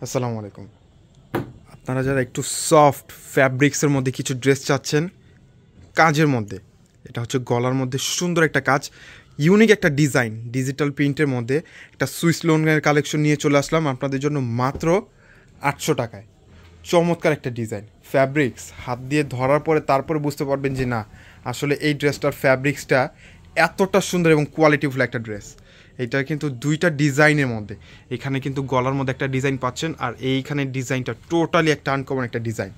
আসসালামু আলাইকুম। আপনারা যারা একটু সফট ফ্যাব্রিক্সের মধ্যে কিছু ড্রেস চাচ্ছেন কাজের মধ্যে, এটা হচ্ছে গলার মধ্যে সুন্দর একটা কাজ, ইউনিক একটা ডিজাইন, ডিজিটাল প্রিন্টের মধ্যে একটা সুইস লোনের কালেকশন নিয়ে চলে আসলাম আপনাদের জন্য মাত্র 800 টাকায়। চমৎকার একটা ডিজাইন, ফ্যাব্রিক্স হাত দিয়ে ধরার পরে তারপরে বুঝতে পারবেন যে না, আসলে এই ড্রেসটার ফ্যাব্রিক্সটা এতটা সুন্দর এবং কোয়ালিটিফুল একটা ড্রেস। এটা কিন্তু দুইটা ডিজাইনের মধ্যে, এখানে কিন্তু গলার মধ্যে একটা ডিজাইন পাচ্ছেন, আর এইখানে ডিজাইনটা টোটালি একটা আনকমন একটা ডিজাইন,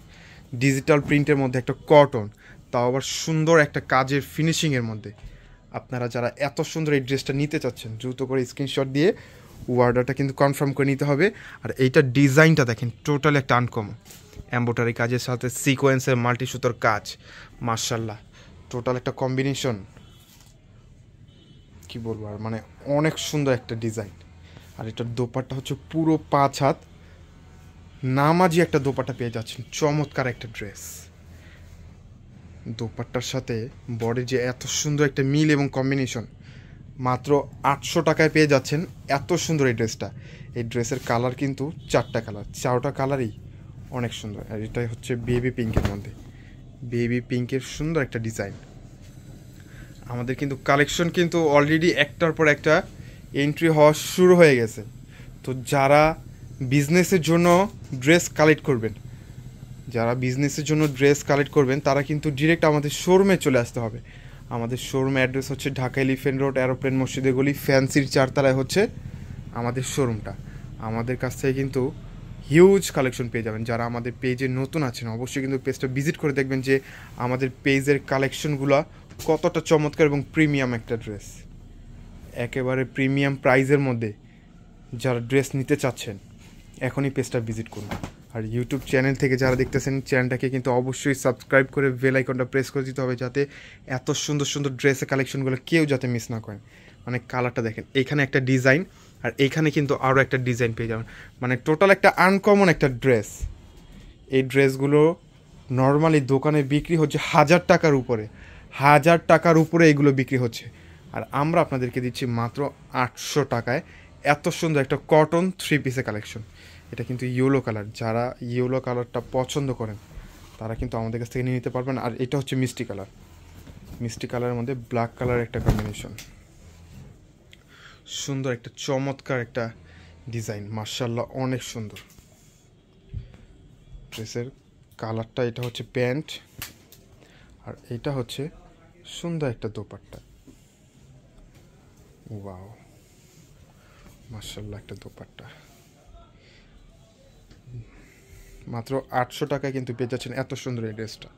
ডিজিটাল প্রিন্টের মধ্যে একটা কটন, তাও আবার সুন্দর একটা কাজের ফিনিশিংয়ের মধ্যে। আপনারা যারা এত সুন্দর এই ড্রেসটা নিতে চাচ্ছেন দ্রুত করে স্ক্রিনশট দিয়ে অর্ডারটা কিন্তু কনফার্ম করে নিতে হবে। আর এইটার ডিজাইনটা দেখেন টোটালি একটা আনকমন, এমব্রয়ডারি কাজের সাথে সিকোয়েন্সের মাল্টি সুতোর কাজ, মার্শাল্লাহ টোটাল একটা কম্বিনেশন, কি বলবো আর, মানে অনেক সুন্দর একটা ডিজাইন। আর এটার দোপাট্টা হচ্ছে পুরো 5 হাত নামাজি একটা দোপাট্টা পেয়ে যাচ্ছেন, চমৎকার একটা ড্রেস। দোপাট্টার সাথে বডির যে এত সুন্দর একটা মিল এবং কম্বিনেশন, মাত্র 800 টাকায় পেয়ে যাচ্ছেন এত সুন্দর এই ড্রেসটা। এই ড্রেসের কালার কিন্তু 4টা কালার, 4টা কালারই অনেক সুন্দর। আর এটাই হচ্ছে বেবি পিঙ্কের মধ্যে, বেবি পিঙ্কের সুন্দর একটা ডিজাইন। আমাদের কিন্তু কালেকশন কিন্তু অলরেডি একটার পর একটা এন্ট্রি হওয়া শুরু হয়ে গেছে। তো যারা বিজনেসের জন্য ড্রেস কালেক্ট করবেন, যারা বিজনেসের জন্য ড্রেস কালেক্ট করবেন তারা কিন্তু ডিরেক্ট আমাদের শোরুমে চলে আসতে হবে। আমাদের শোরুম অ্যাড্রেস হচ্ছে ঢাকা এলিফ্যান্ট রোড, এরোপ্লেন মসজিদের গলি, ফ্যান্সির 4তলায় হচ্ছে আমাদের শোরুমটা। আমাদের কাছ থেকে কিন্তু হিউজ কালেকশন পেয়ে যাবেন। যারা আমাদের পেজে নতুন আছেন অবশ্যই কিন্তু পেজটা ভিজিট করে দেখবেন যে আমাদের পেজের কালেকশনগুলো কতটা চমৎকার এবং প্রিমিয়াম একটা ড্রেস, একেবারে প্রিমিয়াম প্রাইজের মধ্যে। যারা ড্রেস নিতে চাচ্ছেন এখনই পেজটা ভিজিট করুন। আর ইউটিউব চ্যানেল থেকে যারা দেখতেছেন চ্যানেলটাকে কিন্তু অবশ্যই সাবস্ক্রাইব করে বেল আইকনটা প্রেস করে দিতে হবে, যাতে এত সুন্দর সুন্দর ড্রেসের কালেকশনগুলো কেউ যাতে মিস না করেন। মানে কালারটা দেখেন, এখানে একটা ডিজাইন আর এইখানে কিন্তু আরও একটা ডিজাইন পেয়ে যাবেন, মানে টোটাল একটা আনকমন একটা ড্রেস। এই ড্রেসগুলো নর্মালি দোকানে বিক্রি হচ্ছে 1000 টাকার উপরে, 1000 টাকার উপরে এগুলো বিক্রি হচ্ছে। আর আমরা আপনাদেরকে দিচ্ছি মাত্র 800 টাকায় এত সুন্দর একটা কটন 3 পিসের কালেকশন। এটা কিন্তু ইয়েলো কালার, যারা ইয়েলো কালারটা পছন্দ করেন তারা কিন্তু আমাদের কাছ থেকে নিয়ে নিতে পারবেন। আর এটা হচ্ছে মিষ্টি কালার, মিষ্টি কালারের মধ্যে ব্ল্যাক কালার একটা কম্বিনেশন, সুন্দর একটা চমৎকার একটা ডিজাইন, মার্শাল্লাহ অনেক সুন্দর ড্রেসের কালারটা। এটা হচ্ছে প্যান্ট, আর এটা হচ্ছে সুন্দর একটা দোপাট্টা। ওয়াও, মার্শাল্লাহ একটা দোপাট্টা। মাত্র 800 টাকায় কিন্তু পেয়ে যাচ্ছেন এত সুন্দর এই ড্রেসটা।